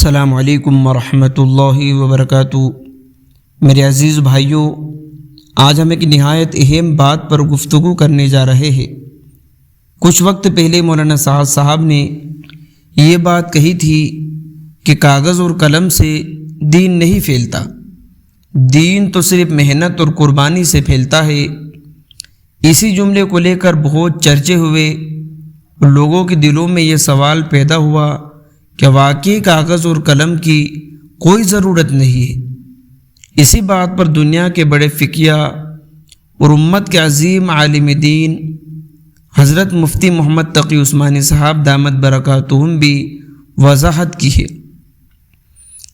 السلام علیکم ورحمۃ اللہ وبرکاتہ۔ میرے عزیز بھائیوں، آج ہم ایک نہایت اہم بات پر گفتگو کرنے جا رہے ہیں۔ کچھ وقت پہلے مولانا سعد صاحب نے یہ بات کہی تھی کہ کاغذ اور قلم سے دین نہیں پھیلتا، دین تو صرف محنت اور قربانی سے پھیلتا ہے۔ اسی جملے کو لے کر بہت چرچے ہوئے، لوگوں کے دلوں میں یہ سوال پیدا ہوا کہ واقعی کاغذ اور قلم کی کوئی ضرورت نہیں ہے۔ اسی بات پر دنیا کے بڑے فقیہ اور امت کے عظیم عالم دین حضرت مفتی محمد تقی عثمانی صاحب دامت برکاتہم بھی وضاحت کی ہے۔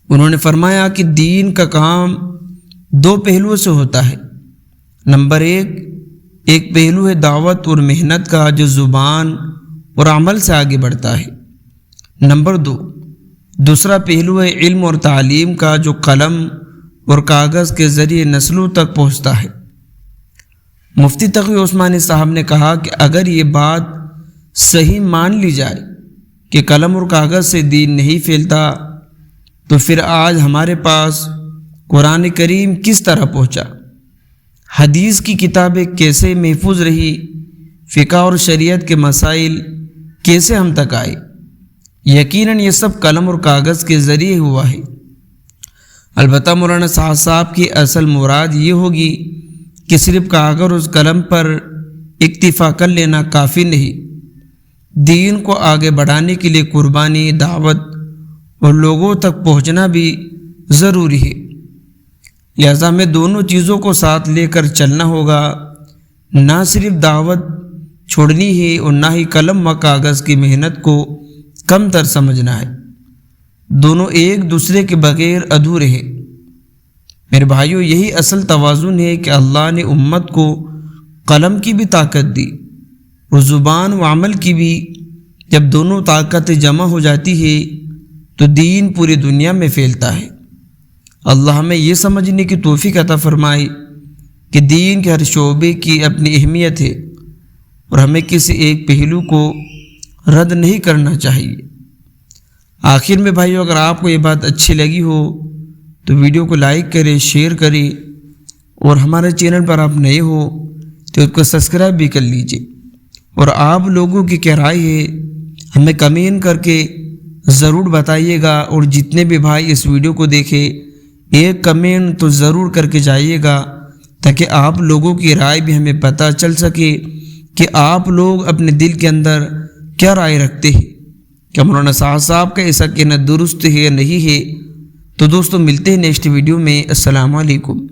انہوں نے فرمایا کہ دین کا کام دو پہلوؤں سے ہوتا ہے۔ نمبر ایک پہلو ہے دعوت اور محنت کا، جو زبان اور عمل سے آگے بڑھتا ہے۔ نمبر دوسرا پہلو ہے علم اور تعلیم کا، جو قلم اور کاغذ کے ذریعے نسلوں تک پہنچتا ہے۔ مفتی تقی عثمانی صاحب نے کہا کہ اگر یہ بات صحیح مان لی جائے کہ قلم اور کاغذ سے دین نہیں پھیلتا، تو پھر آج ہمارے پاس قرآن کریم کس طرح پہنچا، حدیث کی کتابیں کیسے محفوظ رہی، فقہ اور شریعت کے مسائل کیسے ہم تک آئے۔ یقیناً یہ سب قلم اور کاغذ کے ذریعے ہوا ہے۔ البتہ مولانا سعد صاحب کی اصل مراد یہ ہوگی کہ صرف کاغذ اور قلم پر اکتفا کر لینا کافی نہیں، دین کو آگے بڑھانے کے لیے قربانی، دعوت اور لوگوں تک پہنچنا بھی ضروری ہے۔ لہذا ہمیں دونوں چیزوں کو ساتھ لے کر چلنا ہوگا، نہ صرف دعوت چھوڑنی ہے اور نہ ہی قلم و کاغذ کی محنت کو کم تر سمجھنا ہے۔ دونوں ایک دوسرے کے بغیر ادھورے ہیں۔ میرے بھائیوں، یہی اصل توازن ہے کہ اللہ نے امت کو قلم کی بھی طاقت دی اور زبان و عمل کی بھی۔ جب دونوں طاقتیں جمع ہو جاتی ہے تو دین پوری دنیا میں پھیلتا ہے۔ اللہ ہمیں یہ سمجھنے کی توفیق عطا فرمائے کہ دین کے ہر شعبے کی اپنی اہمیت ہے اور ہمیں کسی ایک پہلو کو رد نہیں کرنا چاہیے۔ آخر میں بھائیو، اگر آپ کو یہ بات اچھی لگی ہو تو ویڈیو کو لائک کریں، شیئر کریں، اور ہمارے چینل پر آپ نئے ہو تو اس کو سبسکرائب بھی کر لیجئے۔ اور آپ لوگوں کی کیا رائے ہے ہمیں کمنٹ کر کے ضرور بتائیے گا، اور جتنے بھی بھائی اس ویڈیو کو دیکھیں ایک کمنٹ تو ضرور کر کے جائیے گا، تاکہ آپ لوگوں کی رائے بھی ہمیں پتہ چل سکے کہ آپ لوگ اپنے دل کے اندر کیا رائے رکھتے ہیں، کیا مولانا سعد صاحب کا ایسا کہنا درست ہے یا نہیں ہے۔ تو دوستوں، ملتے ہیں نیکسٹ ویڈیو میں۔ السلام علیکم۔